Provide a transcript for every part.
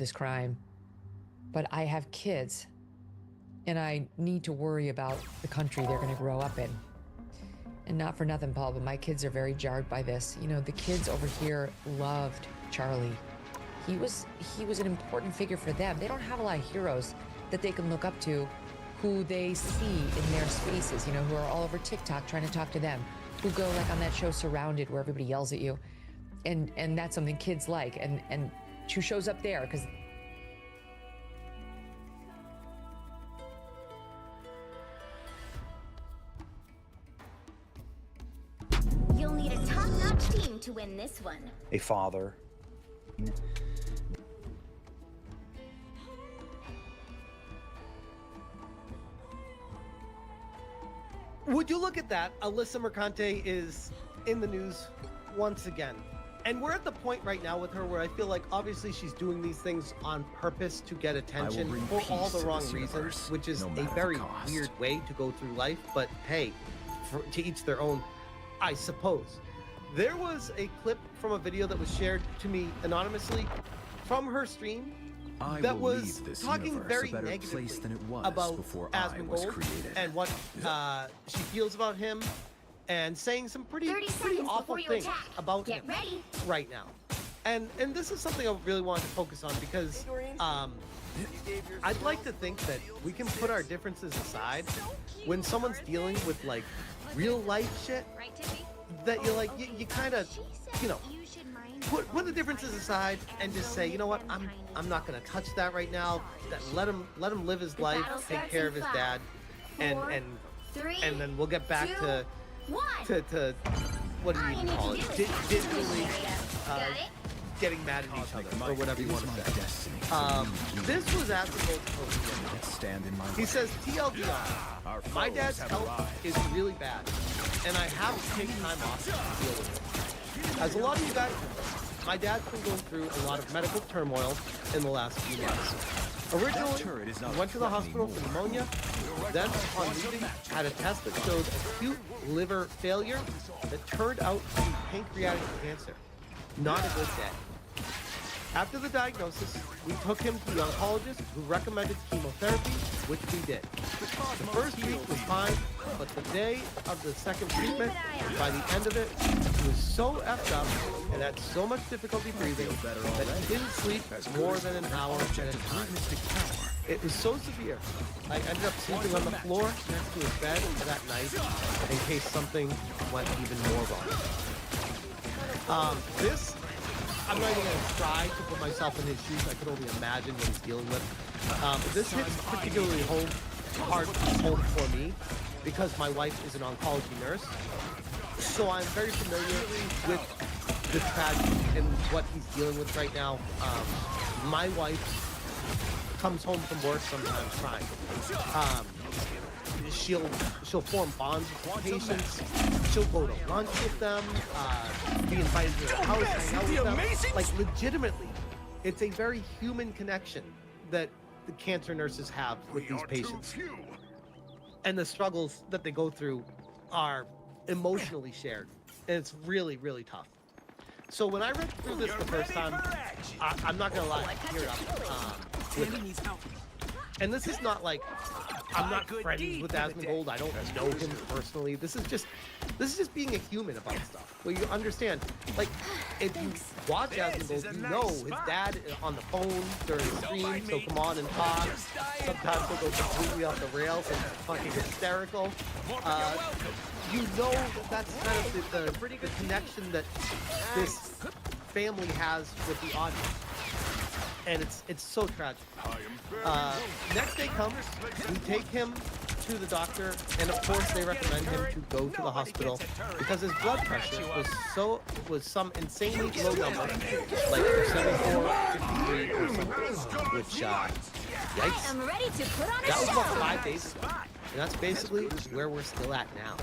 this crime, but I have kids and I need to worry about the country they're going to grow up in. And not for nothing, Paul, but my kids are very jarred by this. You know, the kids over here loved Charlie. He was an important figure for them. They don't have a lot of heroes that they can look up to who they see in their spaces, you know, who are all over TikTok trying to talk to them, who go like on that show Surrounded where everybody yells at you. And that's something kids like. And who shows up there because you'll need a top-notch team to win this one. A father. Would you look at that? Alyssa Mercante is in the news once again. And we're at the point right now with her where I feel like obviously she's doing these things on purpose to get attention for all the wrong reasons, which is a very weird way to go through life. But hey, to each their own, I suppose. There was a clip from a video that was shared to me anonymously from her stream that was talking very negatively about Asmongold and what she feels about him, and saying some pretty awful things about him right now. And this is something I really wanted to focus on because I'd like to think that we can put our differences aside when someone's dealing with like real life shit. That you're like you kind of, you know, put the differences aside and just say, you know what, I'm not gonna touch that right now. That let him live his life, take care of his dad, and then we'll get back to what do you even call it? Digitally getting mad at each other or whatever you want to say. This was Asmongold. He says, TLDR, my dad's health is really bad, and I have to take time off to deal with it. As a lot of you guys know, my dad's been going through a lot of medical turmoil in the last few months. Originally, he went to the hospital for pneumonia, then upon leaving, had a test that showed acute liver failure that turned out to be pancreatic cancer. Not a good day. After the diagnosis, we took him to the oncologist who recommended chemotherapy, which we did. The first week was fine, but the day of the second treatment, by the end of it, he was so effed up and had so much difficulty breathing that he didn't sleep more than an hour at a time. It was so severe, I ended up sleeping on the floor next to his bed that night in case something went even more wrong. I'm not even going to try to put myself in his shoes. I could only imagine what he's dealing with. This hits particularly hard for me because my wife is an oncology nurse. So I'm very familiar with the tragedy and what he's dealing with right now. My wife comes home from work sometimes crying. She'll form bonds with patients. She'll go to lunch with them, be invited to her house, hang out with them. Like, legitimately, it's a very human connection that the cancer nurses have with these patients. And the struggles that they go through are emotionally shared. And it's really, really tough. So when I read through this the first time, I'm not gonna lie, I teared up. And this is not like, I'm not friends with Asmongold. I don't know him personally. This is just being a human about stuff. Well, you understand, like, if you watch Asmongold, you know his dad is on the phone during the stream, so come on and talk. Sometimes he'll go completely off the rails and fucking hysterical. You know that's kind of the connection that this family has with the audience. And it's so tragic. Next day comes, we take him to the doctor, and of course they recommend him to go to the hospital because his blood pressure was some insanely low number, like 74, 53 or something, which yikes. That was about 5 days ago, and that's basically where we're still at now.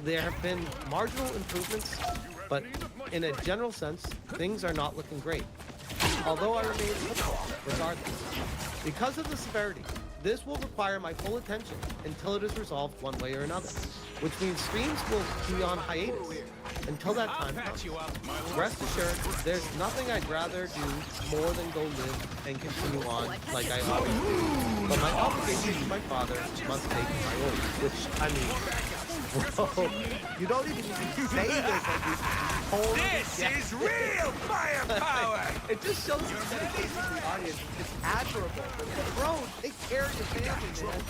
There have been marginal improvements, but in a general sense, things are not looking great. Although I remain hopeful regardless. Because of the severity this will require my full attention until it is resolved one way or another, which means streams will be on hiatus until that time comes. Rest assured, there's nothing I'd rather do more than go live and continue on like I always do. But my obligation to my father must take priority, which, I mean, bro, you don't even need to say this. This is real firepower! It just shows the dedication to the audience. It's admirable. Bro, take care of your family, man.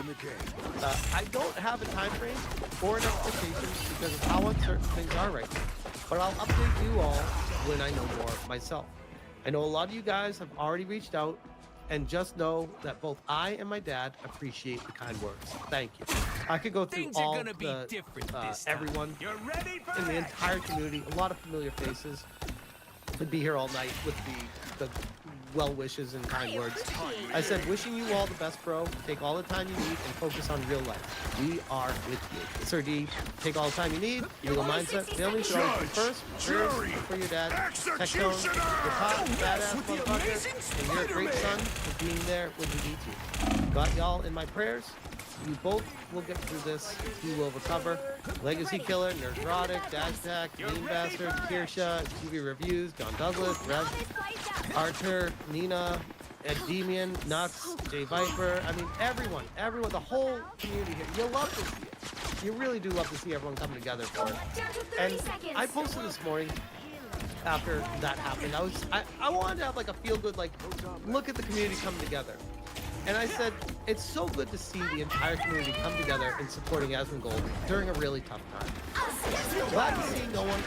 You get it. I don't have a time frame or an expectation because of how uncertain things are right now. But I'll update you all when I know more myself. I know a lot of you guys have already reached out, and just know that both I and my dad appreciate the kind words. Thank you. I could go through Things all are gonna be different this time. everyone You're ready for in the action. entire community, a lot of familiar faces. Could be here all night with the well wishes and kind words. I said, wishing you all the best, bro. Take all the time you need and focus on real life. We are with you. Sir D, take all the time you need. Legal mindset. Family should always come first. Prayers for your dad. Tech Tone, your top, badass motherfucker, and you're a great son for being there when you need to. Got y'all in my prayers. You both will get through this. You will recover. Legacy Killer, Nerdrotic, Dash Attack, Mean Bastard, Kirsha, TV Reviews, John Douglas, Rev, Archer, Nina, Ed Demian, Nuts, Jay Viper. I mean, everyone, the whole community here. You'll love to see it. You really do love to see everyone come together for it. And I posted this morning after that happened. I wanted to have like a feel good, like, look at the community come together. And I said, it's so good to see the entire community come together in supporting Asmongold during a really tough time. Glad to see no one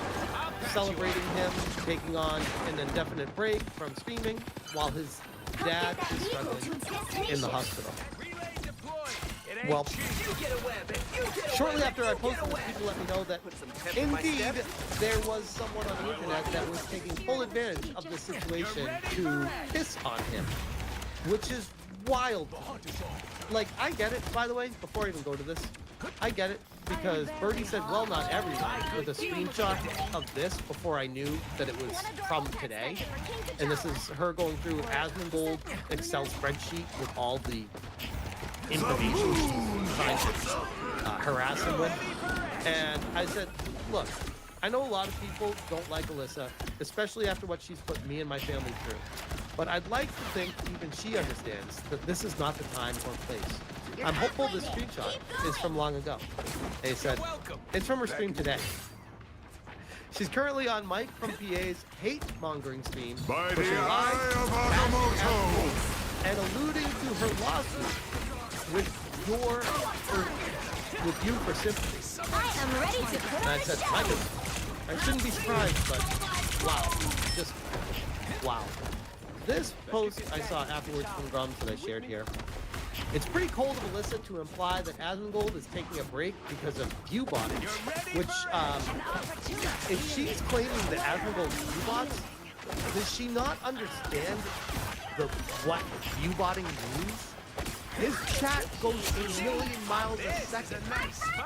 celebrating him, taking on an indefinite break from streaming while his dad is struggling in the hospital. Well, shortly after I posted this, people let me know that indeed there was someone on the internet that was taking full advantage of the situation to piss on him, which is wild. Like, I get it, by the way, before I even go to this, I get it, because Birdie said, well, not everyone, with a screenshot of this before I knew that it was from today. And this is her going through an Asmongold Excel spreadsheet with all the information she's trying to harass him with. And I said, look, I know a lot of people don't like Alyssa, especially after what she's put me and my family through. But I'd like to think even she understands that this is not the time or place. I'm hopeful this screenshot is from long ago. They said, it's from her stream today. She's currently on Mike from PA's hate-mongering stream, pushing lies, and alluding to her lawsuit with you for sympathy. I am ready to And I said, I shouldn't be surprised, but wow, just wow. This post I saw afterwards from Grums that I shared here. It's pretty cold of Alyssa to imply that Asmongold is taking a break because of view botting, which, if she's claiming that Asmongold view bots, does she not understand what view botting means? His chat goes a million miles a second.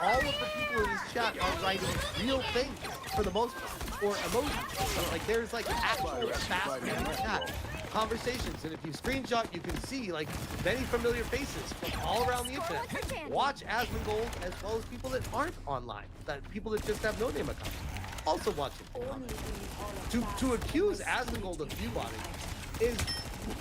All of the people in his chat are writing real things for the most part, or emojis. So, like, there's like actual fast-moving chat conversations, and if you screenshot, you can see like many familiar faces from all around the internet. Watch Asmongold as well as people that aren't online, people that just have no name accounts, also watching. To accuse Asmongold of view botting is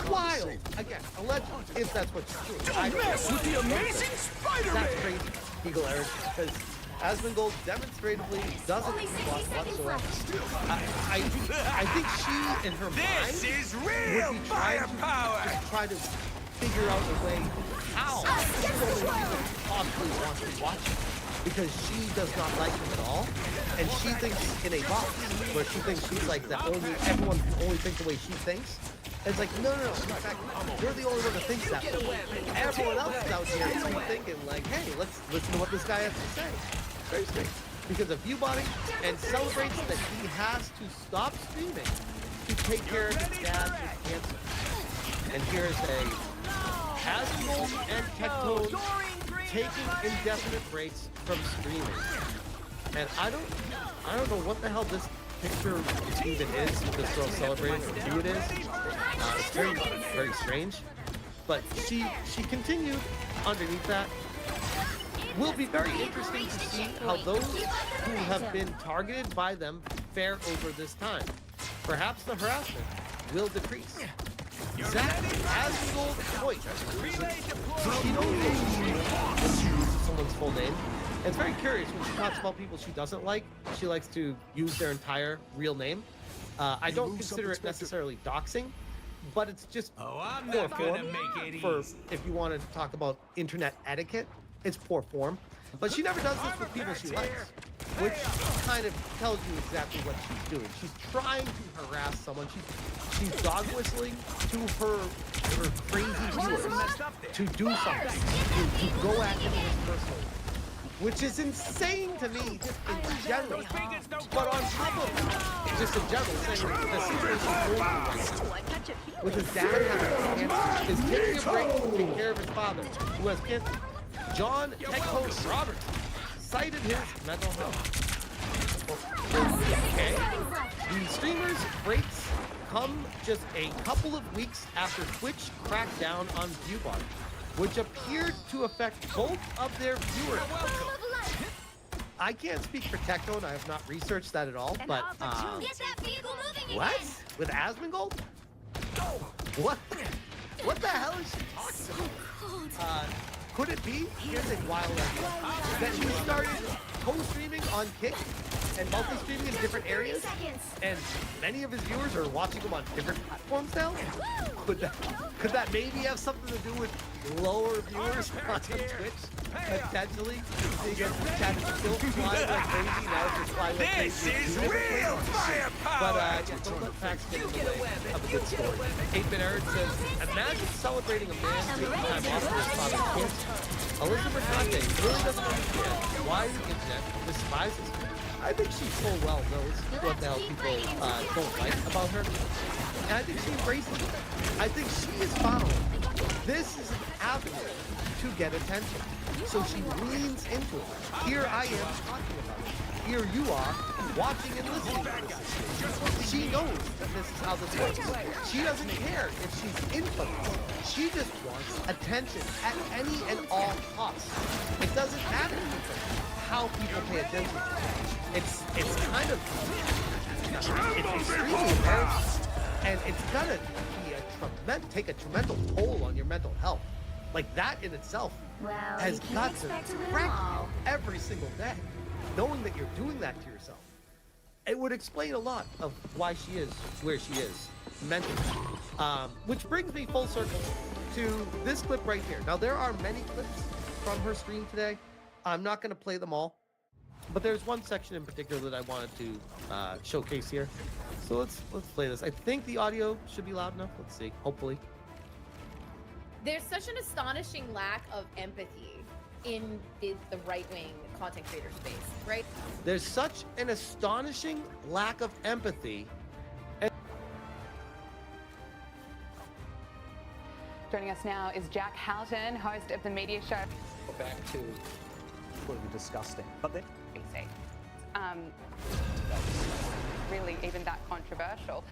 wild. Again, allegedly, if that's what you're doing. I don't mess with the amazing Spider-Man. That's crazy, Eagle Eric, because Asmongold demonstratively doesn't block whatsoever. I think she, in her mind, would be trying to figure out a way how she possibly wants to watch him, because she does not like him at all, and she thinks in a box where she thinks she's like that. Everyone can only think the way she thinks. It's like, no. In fact, you're the only one that thinks that way. Everyone else is out here thinking like, hey, let's listen to what this guy has to say. Very strange. Because of view botting, and celebrates that he has to stop streaming to take care of his dad with cancer. And here's a Asmongold and Tectone taking indefinite breaks from streaming. And I don't know what the hell this picture even is, this girl celebrating, or who it is. It's very, very strange. but she continued underneath that. Will be very interesting to see how those who have been targeted by them fare over this time. Perhaps the harassment will decrease. Zach has gold point. She knows someone's full name. And it's very curious when she talks about people she doesn't like. She likes to use their entire real name. I don't consider it necessarily doxing, but it's just I'm poor not gonna form make it for easy. if you wanted to talk about internet etiquette. It's poor form. But she never does this with people she likes, which kind of tells you exactly what she's doing. She's trying to harass someone. She's dog whistling to her crazy viewers to do something, to go at him personally, which is insane to me just in general. But on top of that, just in general, saying the situation is with his dad having cancer, is taking a break to take care of his father, who has cancer. John Tecco Roberts cited his mental health. Okay. The streamers' breaks come just a couple of weeks after Twitch cracked down on ViewBot, which appeared to affect both of their viewers. I can't speak for Tecco, and I have not researched that at all, but what? With Asmongold? What? What the hell is she talking about? Could it be? Here's a wild idea. That he started co-streaming on Kick and multi-streaming in different areas, and many of his viewers are watching him on different platforms now? Could that maybe have something to do with lower viewers on Twitch? Potentially? So you get the chat to still fly like crazy, now it's just fly like crazy. This is real firepower! But yeah, don't let facts get in the way of a good story. 8-Bit Aaron says, imagine celebrating a man taking time off for his father's cancer. Elizabeth Conte really doesn't understand why the internet despises her. I think she full well knows what the hell people don't like about her. And I think she embraces it. I think she has found this is an avenue to get attention. So she leans into it. Here I am talking about it. Here you are watching and listening to this. She knows that this is how this works. She doesn't care if she's infamous. She just wants attention at any and all costs. It doesn't matter to her how people pay attention to her. It's kind of it's extremely embarrassing, and it's gonna be take a tremendous toll on your mental health. Like that in itself has got to crack you every single day, knowing that you're doing that to yourself. It would explain a lot of why she is where she is mentally. Which brings me full circle to this clip right here. Now there are many clips from her stream today. I'm not going to play them all, but there's one section in particular that I wanted to showcase here. So let's play this. I think the audio should be loud enough. Let's see. Hopefully. There's such an astonishing lack of empathy in the right-wing content creator space, right? There's such an astonishing lack of empathy. Joining us now is Jack Houghton, host of the media show. Back to what we discussed. But then, really even that controversial.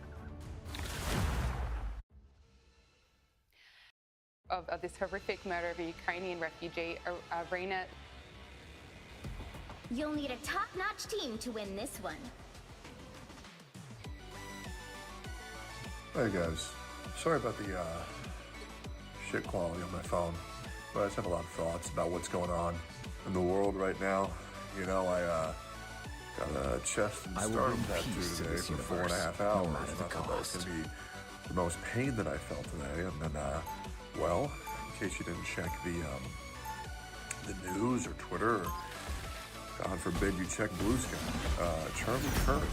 Of this horrific murder of a Ukrainian refugee, Arena. You'll need a top-notch team to win this one. Hey guys, sorry about the shit quality on my phone, but I just have a lot of thoughts about what's going on in the world right now. You know, I got a chest and sternum tattoo today for 4.5 hours. I thought that was going to be the most pain that I felt today, and then, well, in case you didn't check the news or Twitter, or God forbid you check Blue Sky, Charlie Kirk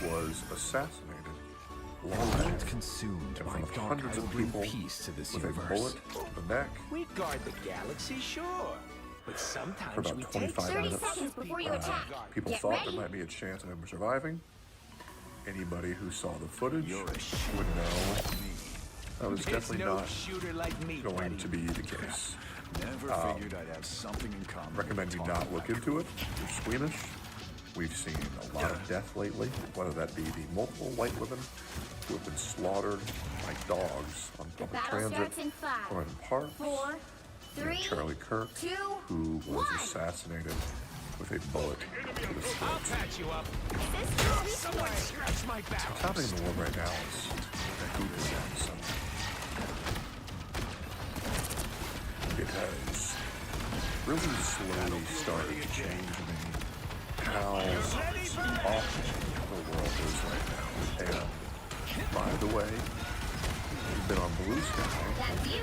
was assassinated. Live consumed in by front of dark, hundreds I will of bring people peace to this with a universe. bullet to the neck We guard the galaxy, sure. But for sometimes about we take 25 30 minutes. seconds before you attack. People Get thought ready. there might be a chance of him surviving. Anybody who saw the footage You're a shooter would know like me. that was There's definitely no not shooter like me, going buddy. to be the case. Never figured I'd have something in common. Recommend with you Tom not look into it. You're squeamish. We've seen a lot of death lately, whether that be the multiple white women who have been slaughtered like dogs on The public battle transit starts in 5, or in parks. 4, You know, 3, Charlie Kirk, 2, who was 1. assassinated with a bullet to the I'll throat. patch you up. This Someone scratch my back. What's happening in the world right now is the hate is at something. It has really slowly started to change me how awful the world is right now. And by the way, you've been on Blue Sky.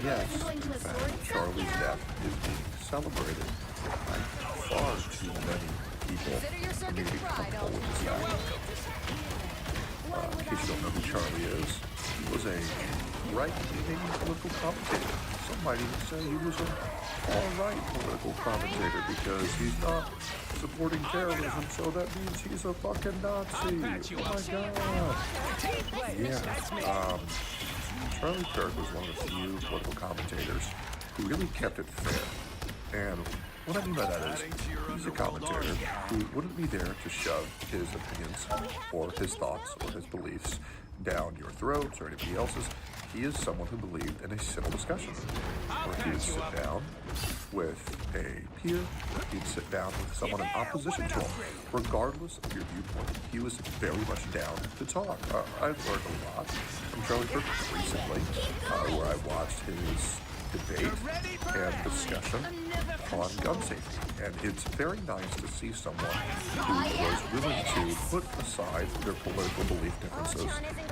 Yes, in fact, Charlie's death is being celebrated by far too many people for me to be comfortable with this fact. In case you don't know who Charlie is, he was a right-leaning political commentator. Some might even say he was an all-right political commentator because he's not supporting terrorism, so that means he's a fucking Nazi. Oh my god. Yeah. Charlie Kirk was one of the few political commentators who really kept it fair. And what I mean by that is, he's a commentator who wouldn't be there to shove his opinions or his thoughts or his beliefs down your throats or anybody else's. He is someone who believed in a civil discussion, where he would sit down with a peer, he'd sit down with someone in opposition to him. Regardless of your viewpoint, he was very much down to talk. I've learned a lot from Charlie Kirk recently, where I watched his debate and discussion on gun safety. And it's very nice to see someone who was willing to put aside their political belief differences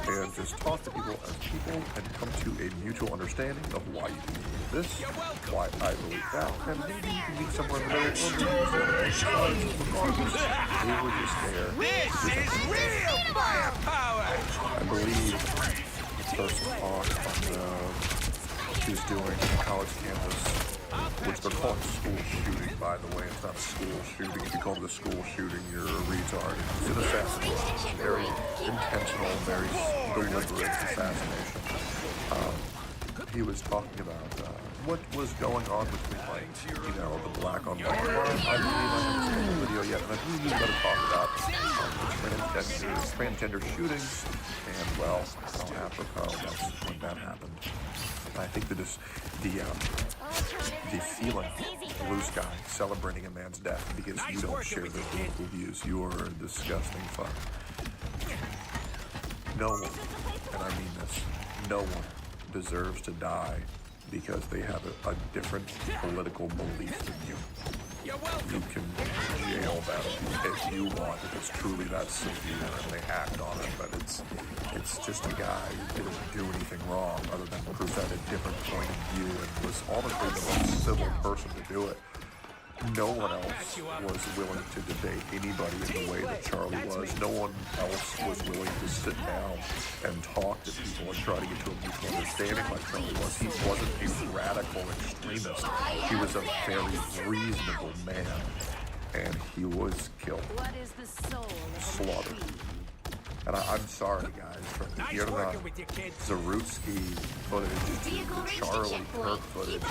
and just talk to people as people and come to a mutual understanding of why you believe this, why I believe that, and maybe you can meet somewhere in the middle or maybe regardless. They were just there. This is real firepower. I believe the first talk on he was doing on college campus, which they're calling school shooting, by the way. It's not school shooting. If you call it a school shooting, you're a retard. It's an assassination. Very intentional, very deliberate assassination. He was talking about what was going on between, like, you know, the black on white crime. I believe I haven't seen the video yet, and I believe he's going to talk about the transgender shootings, and, well, how apropos, that's when that happened. I think that the feeling, Blue Sky, celebrating a man's death because you don't share their political views. You are a disgusting fuck. No one, and I mean this, no one deserves to die because they have a different political belief than you. You can jail them if you want, if it's truly that severe and they act on it, but it's just a guy who didn't do anything wrong other than present a different point of view and was honestly the most civil person to do it. No one else was willing to debate anybody in the way that Charlie was. No one else was willing to sit down and talk to people and try to get to a mutual understanding like Charlie was. He wasn't a radical extremist. He was a very reasonable man. And he was killed. Slaughtered. And I'm sorry, guys, from the internet, Zarutsky footage, the Charlie Kirk footage.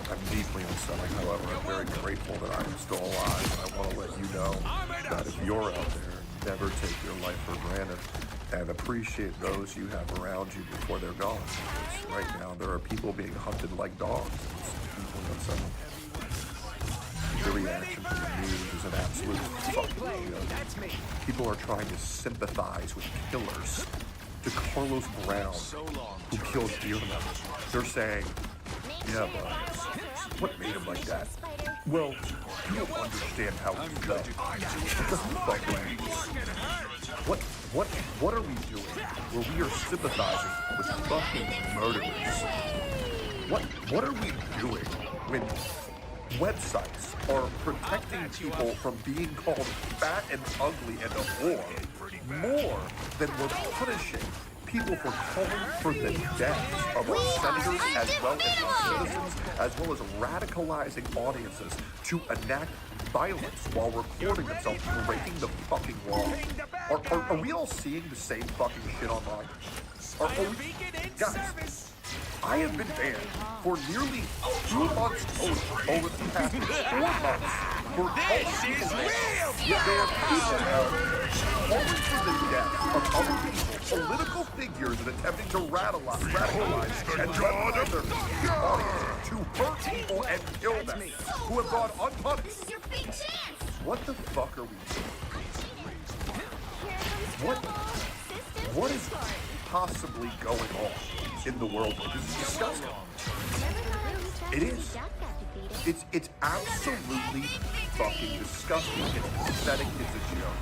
I'm deeply unsettling, however. I'm very grateful that I'm still alive, and I want to let you know that if you're out there, never take your life for granted and appreciate those you have around you before they're gone. Because right now, there are people being hunted like dogs. It's deeply unsettling. The reaction from the news is an absolute fucking joke. People are trying to sympathize with killers. To Carlos Brown, who killed Dearman, they're saying, yeah, but what made him like that? Well, you don't understand how he felt. It doesn't fucking What are we doing where we are sympathizing with fucking murderers? What are we doing when websites are protecting people from being called fat and ugly and a whore more than we're punishing people for calling for the deaths of our senators as well as our citizens, as well as radicalizing audiences to enact violence while recording themselves breaking the fucking law? Are we all seeing the same fucking shit online? Guys, I have been banned for nearly 2 months total over the past 4 months for This is real yet they are power! calling for the death of other people, political figures, and attempting to radicalize and weaponize their audience to hurt people and kill them, who have gone unpunished. Your big chance! What the fuck are we doing? Here comes What? trouble. Systems What is restored. possibly going on in the world? This is disgusting. It is. It's absolutely fucking disgusting. It's pathetic. It's a joke.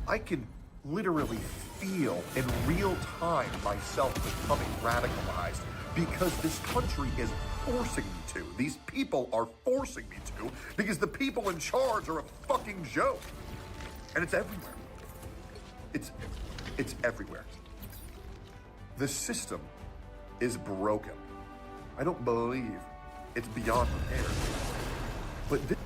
I can literally feel in real time myself becoming radicalized because this country is forcing me to. These people are forcing me to because the people in charge are a fucking joke. And it's everywhere. It's everywhere. The system is broken. I don't believe it's beyond repair. But this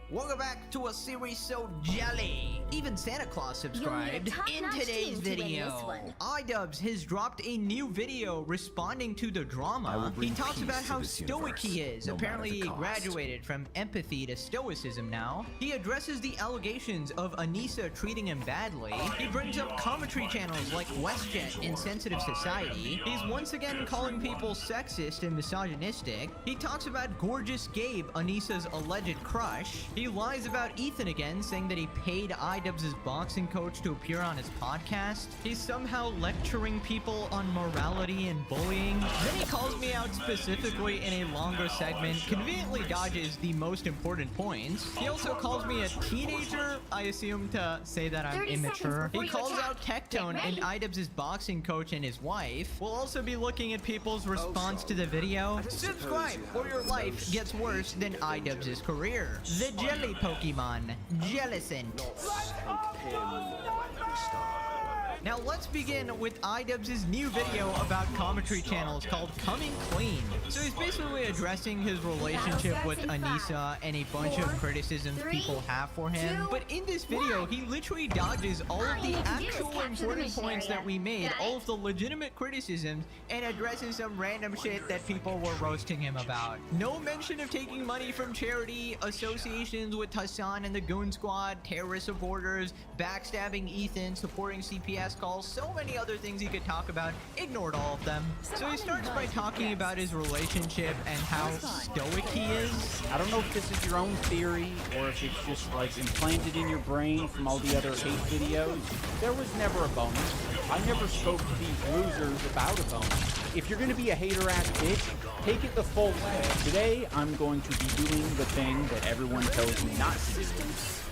Welcome back to a series so jelly. Even Santa Claus subscribed. In top-notch today's team to win video, this one. iDubbbz has dropped a new video responding to the drama. He talks about how stoic he is. Apparently he graduated from empathy to stoicism now. He addresses the allegations of Anissa treating him badly. He brings up commentary channels like WestJet in Sensitive Society. He's once again calling people sexist and misogynistic. He talks about Gorgeous Gabe, Anissa's alleged crush. He lies about Ethan again, saying that he paid iDubbbz's boxing coach to appear on his podcast. He's somehow lecturing people on morality and bullying. Then he calls me out specifically in a longer segment, conveniently dodges the most important points. He also calls me a teenager, I assume to say that I'm 30 immature. seconds before He you calls attack. out Tectone Get and ready. iDubbbz's boxing coach and his wife. We'll also be looking at people's response to the video. Subscribe or your life gets worse than iDubbbz's career. The Jelly Pokemon, Jellicent. Now let's begin with iDubbbz's new video about commentary channels called Coming Clean. So he's basically addressing his relationship with Anissa and a bunch of criticisms people have for him. But in this video, he literally dodges all of the actual important points that we made, all of the legitimate criticisms, and addresses some random shit that people were roasting him about. No mention of taking money from charity, associations with Hassan and the Goon Squad, terrorist supporters, backstabbing Ethan, supporting CPS calls, so many other things he could talk about. Ignored all of them. So he starts by talking about his relationship and how stoic he is. I don't know if this is your own theory or if it's just like implanted in your brain from all the other hate videos. There was never a bonus. I never spoke to these losers about a bonus. If you're going to be a hater-ass bitch, take it the full way. Today, I'm going to be doing the thing that everyone tells me not to do,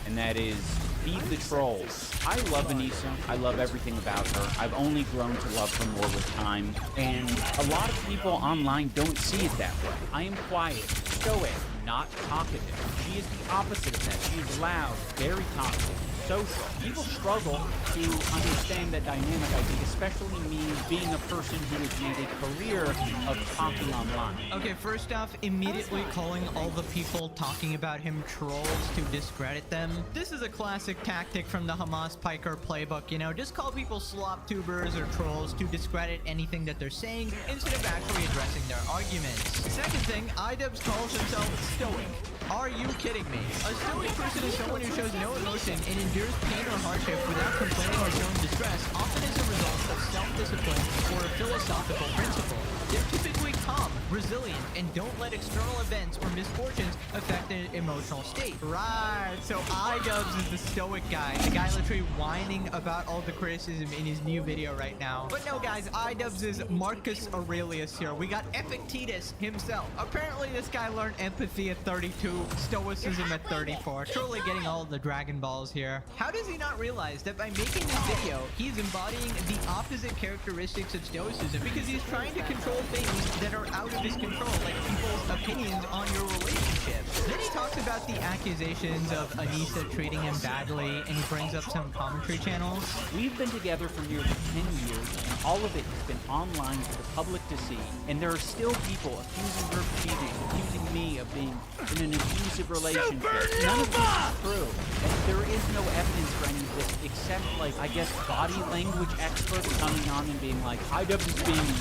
and that is feed the trolls. I love Anissa. I love everything about her. I've only grown to love her more with time, and a lot of people online don't see it that way. I am quiet, stoic, not talkative. She is the opposite of that. She is loud, very talkative, social. People struggle to understand that dynamic, I think, especially me being a person who has made a career of talking online. Okay, first off, immediately calling all the people talking about him trolls to discredit them. This is a classic tactic from the Hamas Piker playbook, you know, just call people slop tubers or trolls to discredit anything that they're saying instead of actually addressing their arguments. Second thing, iDubbbz calls himself stoic. Are you kidding me? A stoic person is someone who shows no emotion and endures pain or hardship without complaining or showing distress, often as a result of self-discipline or a philosophical principle. They're typically calm, resilient, and don't let external events or misfortunes affect their emotional state. Right, so iDubbbz is the stoic guy, the guy literally whining about all the criticism in his new video right now. But no, guys, iDubbbz is Marcus Aurelius here. We got Epictetus himself. Apparently, this guy learned empathy at 32, stoicism at 34. Truly getting all the Dragon Balls here. How does he not realize that by making this video, he's embodying the opposite characteristics of stoicism because he's trying to control things that are out of his control, like people's opinions on your relationship. Then he talks talks about the accusations of Anissa treating him badly, and he brings up some commentary channels. We've been together for nearly 10 years, and all of it has been online for the public to see. And there are still people accusing her of cheating, accusing me of being in an abusive relationship. None of this is true. And there is no evidence for any of this, except, like, I guess, body language experts coming on and being like, IW is being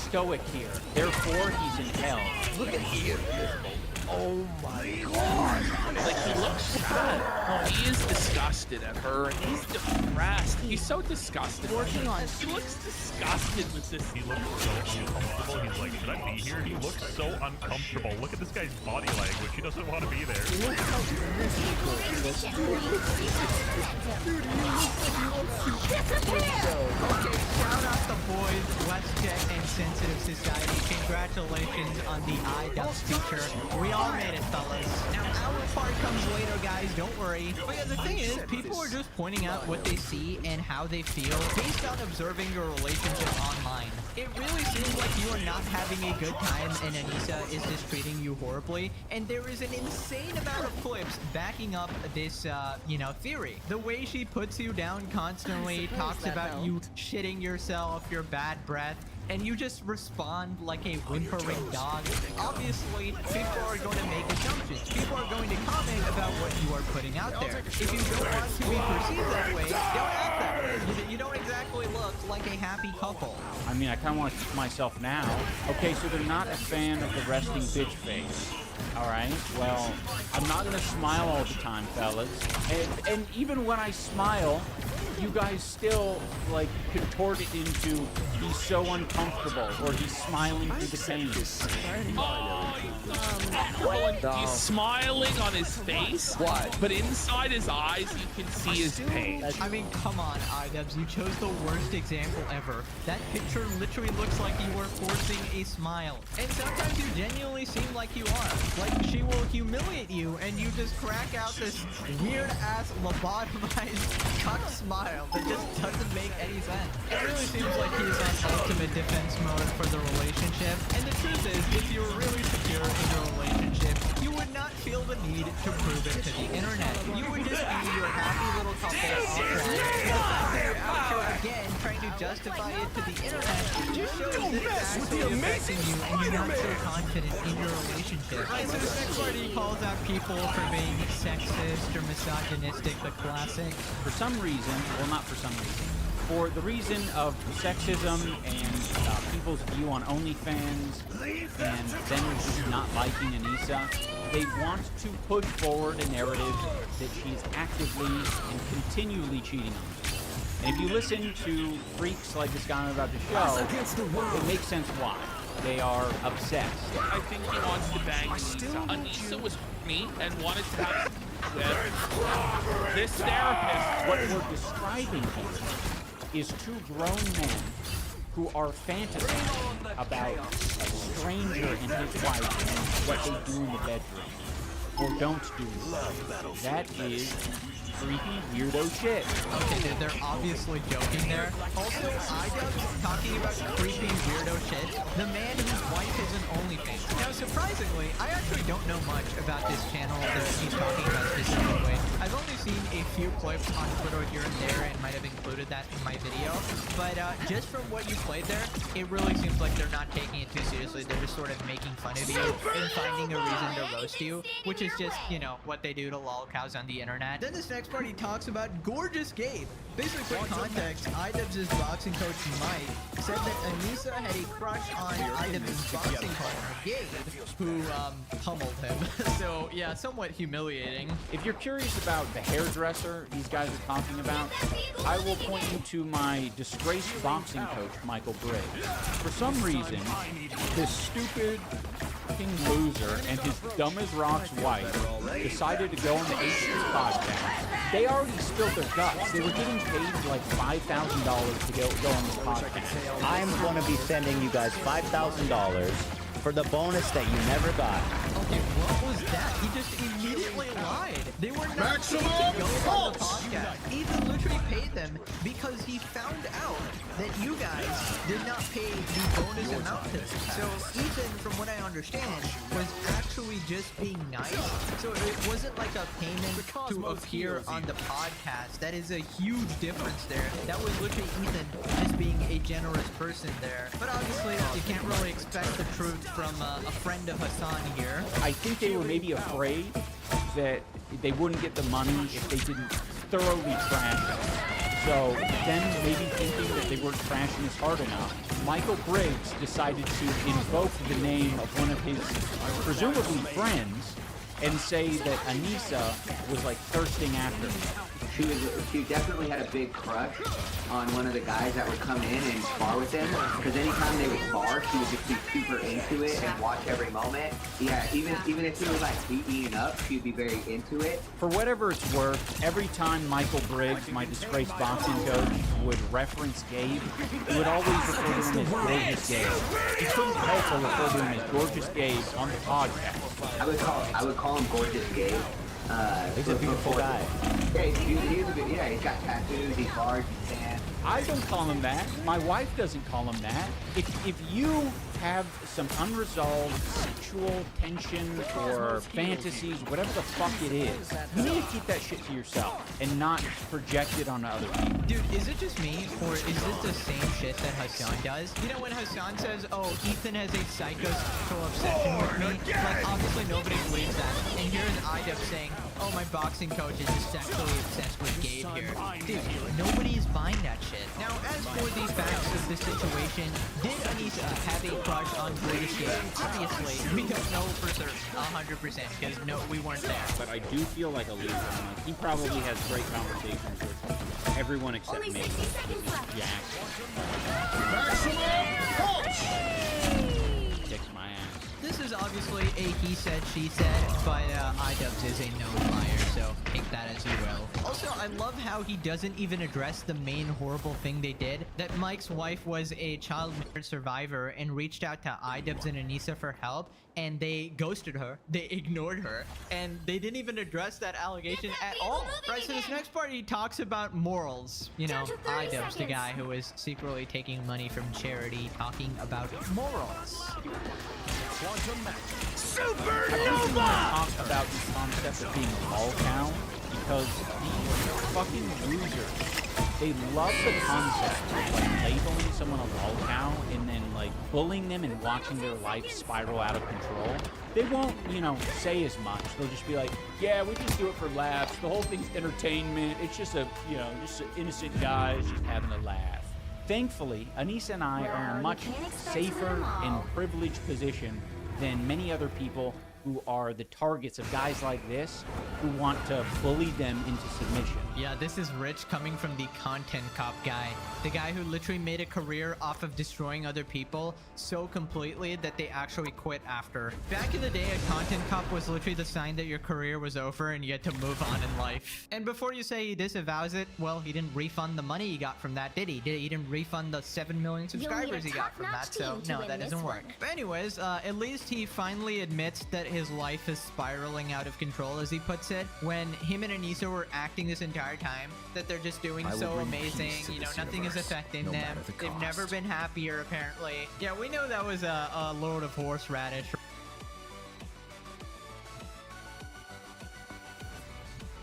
stoic here, therefore he's in hell. Look at here. Oh my god. Like, he looks sad. Oh, he is disgusted at her, and he's depressed. He's so disgusted. Working on. He looks disgusted with this. He looks so uncomfortable. He's like, should I be here? He looks so uncomfortable. Look at this guy's body language. He doesn't want to be there. Okay, shout out the boys, WestJet and Sensitive Society. Congratulations on the iDubbbz feature. We all made it, fellas. Now, our part comes later, guys. Don't worry. But yeah, the thing is, people are just pointing out what they see and how they feel based on observing your relationship online. It really seems like you are not having a good time and Anissa is just treating you horribly. And there is an insane amount of clips backing up this, theory. The way she puts you down constantly, talks about you shitting yourself, your bad breath, and you just respond like a whimpering dog. Obviously, people are going to make assumptions. People are going to comment about what you are putting out there. If you don't want to be perceived that way, don't act that way. You don't exactly look like a happy couple. I mean, I kind of want to kick myself now. Okay, so they're not a fan of the resting bitch face. All right, well, I'm not going to smile all the time, fellas. And even when I smile, you guys still, like, contort it into he's so uncomfortable or he's smiling through the pain. He's smiling on his face. What? But inside his eyes, you can see his pain. I mean, come on, iDubbbz. You chose the worst example ever. That picture literally looks like you were forcing a smile. And sometimes you genuinely seem like you are. Like, she will humiliate you, and you just crack out this weird-ass lobotomized cuck smile that just doesn't make any sense. It really seems like he's on ultimate defense mode for the relationship. And the truth is, if you're really secure in your relationship, you would not feel the need to prove it to the internet. You would just be your happy little couple offline. The fact that you're out here again trying to justify it to the internet just shows that it's actually affecting you and you're not so confident in your relationship. Right, so the next party calls out people for being sexist or misogynistic, the classic. For some reason, well, not for some reason, for the reason of sexism and people's view on OnlyFans and them just not liking Anissa, they want to push forward a narrative that she's actively and continually cheating on them. And if you listen to freaks like this guy I'm about to show, it makes sense why. They are obsessed. I think he wants to bang Anissa. Anissa was me and wanted to have with this therapist. What we're describing here is two grown men who are fantasizing about a stranger and his wife and what they do in the bedroom or don't do. That is creepy, weirdo shit. Okay, they're obviously joking there. Also, iDubbbz talking about creepy, weirdo shit. The man whose wife is an OnlyFans. Now, surprisingly, I actually don't know much about this channel that he's talking about specifically. I've only seen a few clips on Twitter here and there and might have included that in my video. But just from what you played there, it really seems like they're not taking it too seriously. They're just sort of making fun of you and finding a reason to roast you, which is just, what they do to lolcows on the internet. Then this next party talks about Gorgeous Gabe. Basically, for context, iDubbbz's boxing coach Mike said that Anissa had a crush on iDubbbz's boxing partner Gabe, who pummeled him. So yeah, somewhat humiliating. If you're curious about the hairdresser these guys are talking about, I will point you to my disgraced boxing coach, Michael Briggs. For some reason, this stupid fucking loser and his dumb as rocks wife decided to go on the HC podcast. They already spilled their guts. They were getting paid like $5,000 to go on this podcast. I'm going to be sending you guys $5,000 for the bonus that you never got. Okay, what was that? He just immediately lied. They were not going to go on the podcast. Ethan literally pay them because he found out that you guys did not pay the bonus amount to them. So Ethan, from what I understand, was actually just being nice. So it wasn't like a payment to appear on the podcast. That is a huge difference there. That was literally Ethan just being a generous person there. But obviously, you can't really expect the truth from a friend of Hassan here. I think they were maybe afraid that they wouldn't get the money if they didn't thoroughly trash him. So then maybe thinking that they weren't trashing his hard enough, Michael Briggs decided to invoke the name of one of his presumably friends and say that Anissa was like thirsting after him. She definitely had a big crush on one of the guys that would come in and spar with him, because anytime they would spar, she would just be super into it and watch every moment. Yeah, even if he was like beating up, she'd be very into it. For whatever it's worth, every time Michael Briggs, my disgraced boxing coach, would reference Gabe, he would always refer to him as Gorgeous Gabe. He couldn't help but refer to him as Gorgeous Gabe on the podcast. I would call him Gorgeous Gabe. He's a beautiful guy. Yeah, he's got tattoos, he's large, he's tan. I don't call him that. My wife doesn't call him that. If you have some unresolved sexual tension or fantasies, whatever the fuck it is, you need to keep that shit to yourself and not project it on other people. Dude, is it just me, or is it the same shit that Hassan does? You know when Hassan says, oh, Ethan has a psychosexual obsession with me? Like, obviously nobody believes that. And here's Idub saying, oh, my boxing coach is just sexually obsessed with Gabe here. Dude, nobody's buying that shit. Now, as for the facts of the situation, did Anissa have a crush on British Gabe? Obviously, we don't know for certain, 100%, because no, we weren't there. But I do feel like a loser. He probably has great conversations with everyone except Only me. 60 seconds left. Jack. Kicks my ass. This is obviously a he said, she said, but iDubbbz is a known liar, so take that as you will. Also, I love how he doesn't even address the main horrible thing they did, that Mike's wife was a child marriage survivor and reached out to iDubbbz and Anissa for help, and they ghosted her, they ignored her, and they didn't even address that allegation at all. Right, so this next part, he talks about morals. You know, iDubbbz, the guy who is secretly taking money from charity, talking about morals. Supernova! Talk about the concept of being ball cow because these fucking losers, they love the concept of like labeling someone a lol cow and then like bullying them and watching their life spiral out of control. They won't, you know, say as much. They'll just be like, yeah, we just do it for laughs. The whole thing's entertainment. It's just a, you know, just an innocent guys just having a laugh. Thankfully, Anissa and I are in a much safer and privileged position than many other people who are the targets of guys like this who want to bully them into submission. Yeah, this is Rich coming from the content cop guy. The guy who literally made a career off of destroying other people so completely that they actually quit after. Back in the day, a content cop was literally the sign that your career was over and you had to move on in life. And before you say he disavows it, well, he didn't refund the money he got from that, did he? He didn't refund the 7 million subscribers he got from that, so no, that doesn't work. But anyways, at least he finally admits that his life is spiraling out of control, as he puts it, when him and Anissa were acting this entire time that they're just doing so amazing, you know, nothing is affecting them. They've never been happier, apparently. Yeah, we know that was a load of horseradish.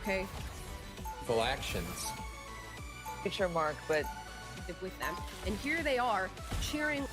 Okay. Full actions. Picture mark, but with them. And here they are cheering.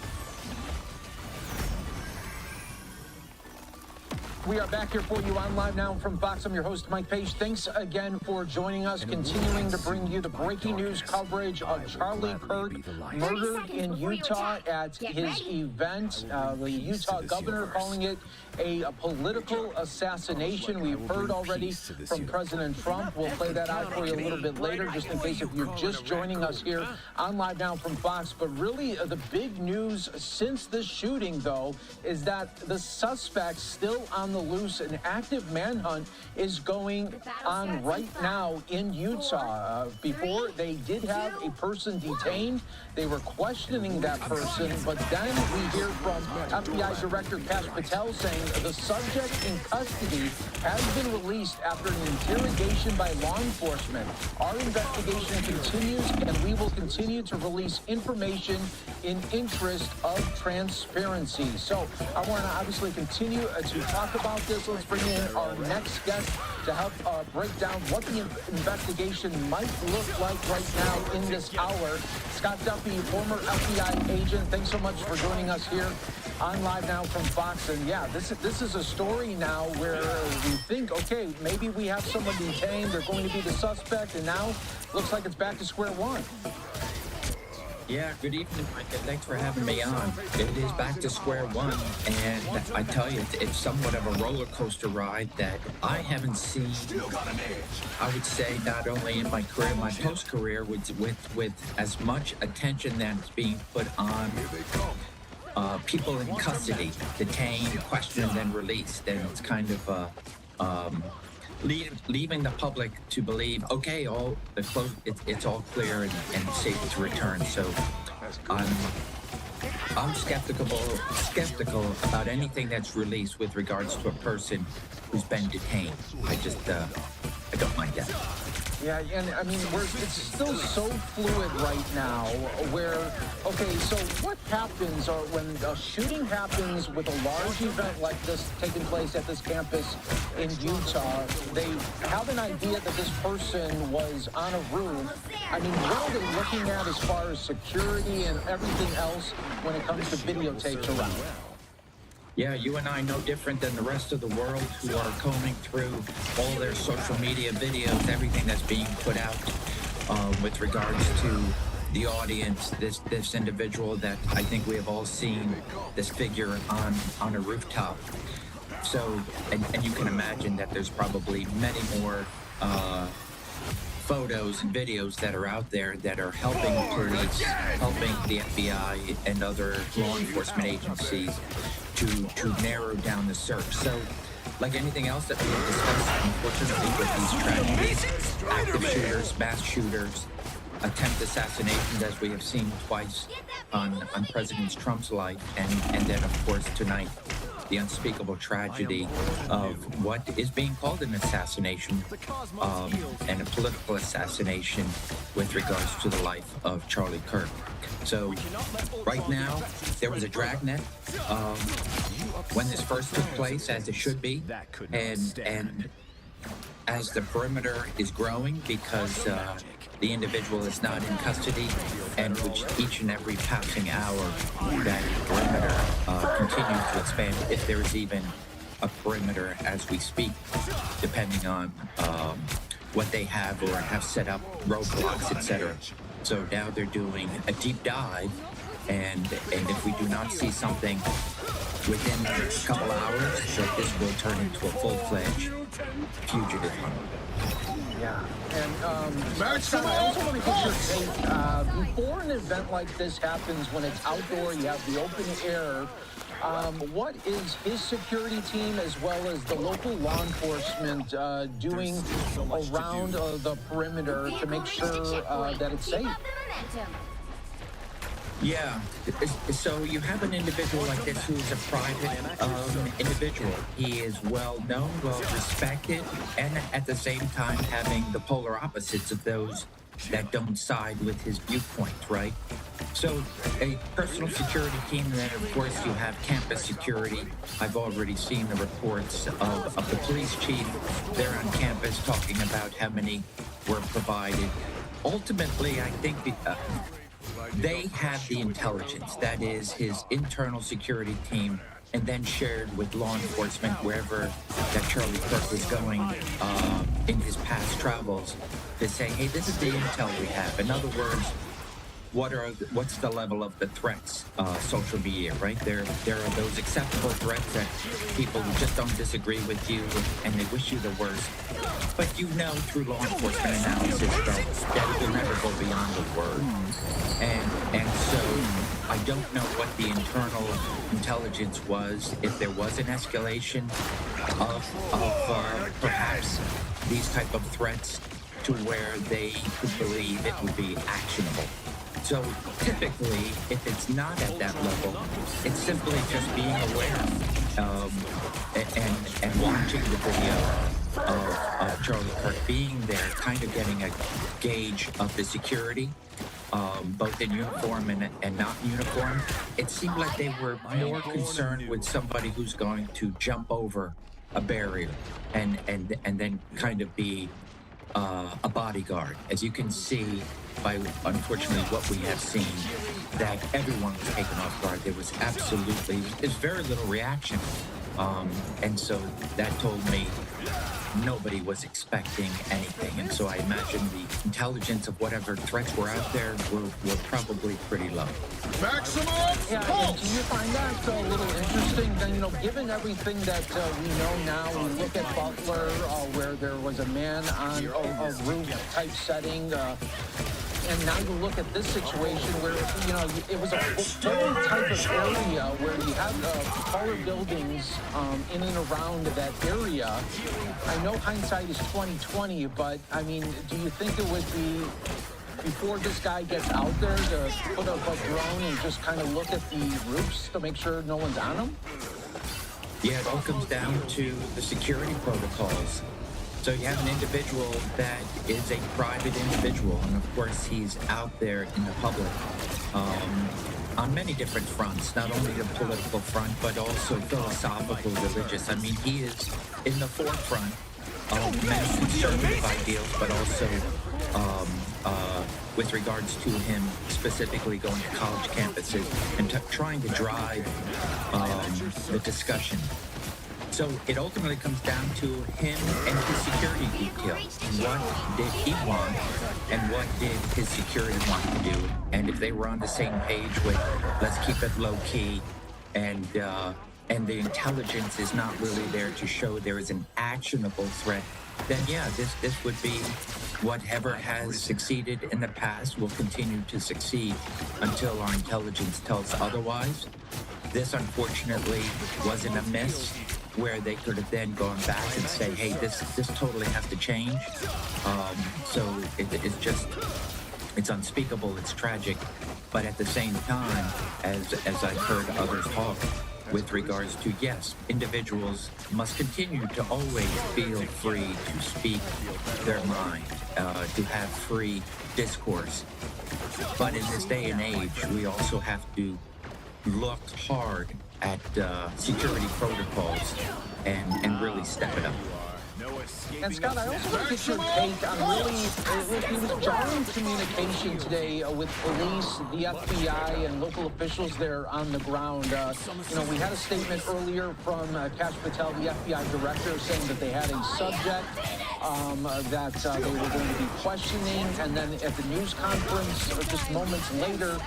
We are back here for you on Live Now from Fox. I'm your host, Mike Page. Thanks again for joining us, continuing to bring you the breaking news coverage of Charlie Kirk murdered in Utah at his event. The Utah governor calling it a political assassination. We've heard already from President Trump. We'll play that out for you a little bit later, just in case if you're just joining us here on Live Now from Fox. But really, the big news since this shooting, though, is that the suspect's still on the loose. An active manhunt is going on right now in Utah. Before, they did have a person detained. They were questioning that person, but then we hear from FBI Director Kash Patel saying the subject in custody has been released after an interrogation by law enforcement. Our investigation continues, and we will continue to release information in interest of transparency. So I want to obviously continue to talk about this. Let's bring in our next guest to help break down what the investigation might look like right now in this hour. Scott Duffy, former FBI agent, thanks so much for joining us here on Live Now from Fox. And yeah, this is a story now where we think, okay, maybe we have someone detained, they're going to be the suspect, and now looks like it's back to square one. Yeah, good evening, Mike, and thanks for having me on. It is back to square one, and I tell you, it's somewhat of a roller coaster ride that I haven't seen, I would say, not only in my career, my post-career, with as much attention that's being put on people in custody, detained, questioned, and released. And it's kind of leaving the public to believe, okay, it's all clear and safe to return. So I'm skeptical about anything that's released with regards to a person who's been detained. I don't like that. Yeah, and I mean, it's still so fluid right now where, okay, so what happens when a shooting happens with a large event like this taking place at this campus in Utah? They have an idea that this person was on a roof. I mean, what are they looking at as far as security and everything else when it comes to videotapes around? Yeah, you and I no different than the rest of the world who are combing through all their social media videos, everything that's being put out with regards to the audience, this individual that I think we have all seen, this figure on a rooftop. So, and you can imagine that there's probably many more photos and videos that are out there that are helping police, helping the FBI and other law enforcement agencies to narrow down the search. So, like anything else that we have discussed, unfortunately, with these tragedies, active shooters, mass shooters, attempt assassinations, as we have seen twice on President Trump's life, and then, of course, tonight, the unspeakable tragedy of what is being called an assassination and a political assassination with regards to the life of Charlie Kirk. So right now, there was a dragnet when this first took place, as it should be, and as the perimeter is growing because the individual is not in custody, and which each and every passing hour that perimeter continues to expand, if there is even a perimeter as we speak, depending on what they have or have set up, roadblocks, etc. So now they're doing a deep dive, and if we do not see something within the next couple hours, that this will turn into a full-fledged fugitive hunt. Yeah, and Scott, I also want to get your take. Before an event like this happens, when it's outdoor, you have the open air, what is his security team as well as the local law enforcement doing around the perimeter to make sure that it's safe? Yeah, so you have an individual like this who is a private individual. He is well known, well respected, and at the same time having the polar opposites of those that don't side with his viewpoint, right? So a personal security team, and then of course you have campus security. I've already seen the reports of the police chief there on campus talking about how many were provided. Ultimately, I think they have the intelligence, that is his internal security team, and then shared with law enforcement wherever that Charlie Kirk was going in his past travels to say, hey, this is the intel we have. In other words, what's the level of the threats, social media, right? There are those acceptable threats that people who just don't disagree with you and they wish you the worst. But you know through law enforcement analysis that it will never go beyond the word. And so I don't know what the internal intelligence was, if there was an escalation of perhaps these type of threats to where they could believe it would be actionable. So typically, if it's not at that level, it's simply just being aware and watching the video of Charlie Kirk being there, kind of getting a gauge of the security, both in uniform and not in uniform. It seemed like they were more concerned with somebody who's going to jump over a barrier and then kind of be a bodyguard. As you can see by, unfortunately, what we have seen, that everyone was taken off guard. There's very little reaction. And so that told me nobody was expecting anything. And so I imagine the intelligence of whatever threats were out there were probably pretty low. Maximum pulse! Do you find that a little interesting? Then, you know, given everything that we know now, we look at Butler, where there was a man on a roof type setting, and now you look at this situation where, you know, it was a full type of area where you have taller buildings in and around that area. I know hindsight is 20/20, but I mean, do you think it would be, before this guy gets out there, to put up a drone and just kind of look at the roofs to make sure no one's on them? Yeah, it all comes down to the security protocols. So you have an individual that is a private individual, and of course he's out there in the public on many different fronts, not only the political front, but also philosophical, religious. I mean, he is in the forefront of many conservative ideals, but also with regards to him specifically going to college campuses and trying to drive the discussion. So it ultimately comes down to him and his security detail. What did he want and what did his security want to do? And if they were on the same page with, let's keep it low key, and the intelligence is not really there to show there is an actionable threat, then yeah, this would be whatever has succeeded in the past will continue to succeed until our intelligence tells otherwise. This unfortunately wasn't a miss, where they could have then gone back and say, hey, this totally has to change. So it's unspeakable, it's tragic, but at the same time, as I've heard others talk, with regards to, yes, individuals must continue to always feel free to speak their mind, to have free discourse. But in this day and age, we also have to look hard at security protocols and really step it up. And Scott, I also want to get your take on it was jarring communication today with police, the FBI, and local officials there on the ground. You know, we had a statement earlier from Kash Patel, the FBI director, saying that they had a subject that they were going to be questioning, and then at the news conference, just moments later,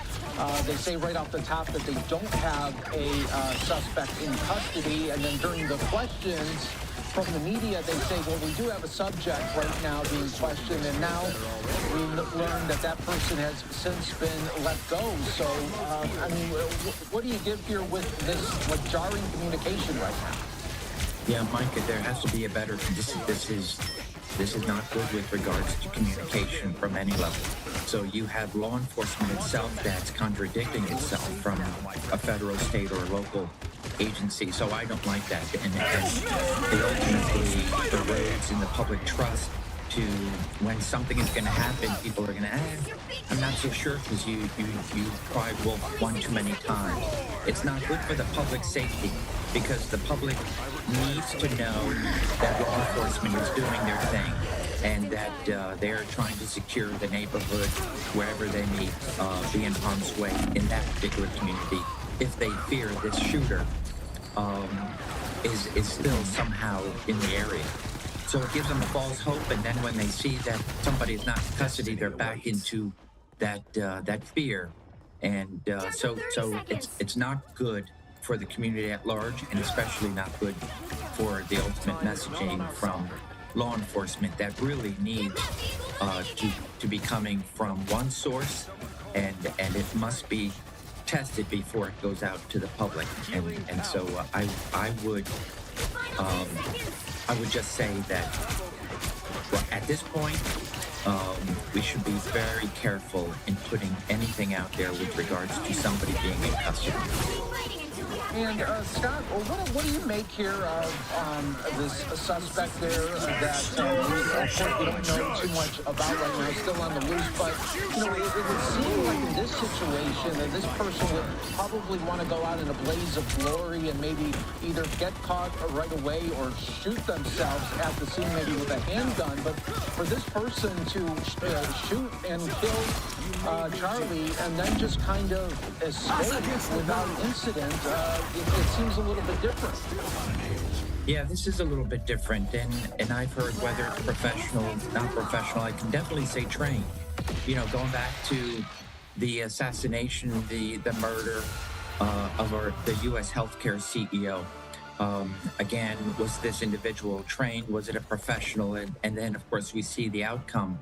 they say right off the top that they don't have a suspect in custody, and then during the questions from the media, they say, well, we do have a subject right now being questioned, and now we learned that that person has since been let go. So, I mean, what do you give here with this jarring communication right now? Yeah, Micah, there has to be a better. This is not good with regards to communication from any level. So you have law enforcement itself that's contradicting itself from a federal, state, or local agency. So I don't like that. And it ultimately erodes in the public trust to, when something is going to happen, people are going to, I'm not so sure because you cried wolf one too many times. It's not good for the public safety because the public needs to know that law enforcement is doing their thing and that they're trying to secure the neighborhood wherever they may be in harm's way in that particular community. If they fear this shooter is still somehow in the area. So it gives them a false hope, and then when they see that somebody is not in custody, they're back into that fear, and so it's not good for the community at large, and especially not good for the ultimate messaging from law enforcement that really needs to be coming from one source, and it must be tested before it goes out to the public, and so I would just say that Well, at this point, we should be very careful in putting anything out there with regards to somebody being in custody. And Scott, what do you make here of this suspect there that of course we don't know too much about right now, still on the loose, but it would seem like in this situation that this person would probably want to go out in a blaze of glory and maybe either get caught right away or shoot themselves at the scene, maybe with a handgun. But for this person to shoot and kill Charlie and then just kind of escape without incident, it seems a little bit different. Yeah, this is a little bit different, and I've heard whether it's professional, not professional, I can definitely say trained. Going back to the assassination, the murder of the U.S. healthcare CEO. Again, was this individual trained? Was it a professional? And then, of course, we see the outcome.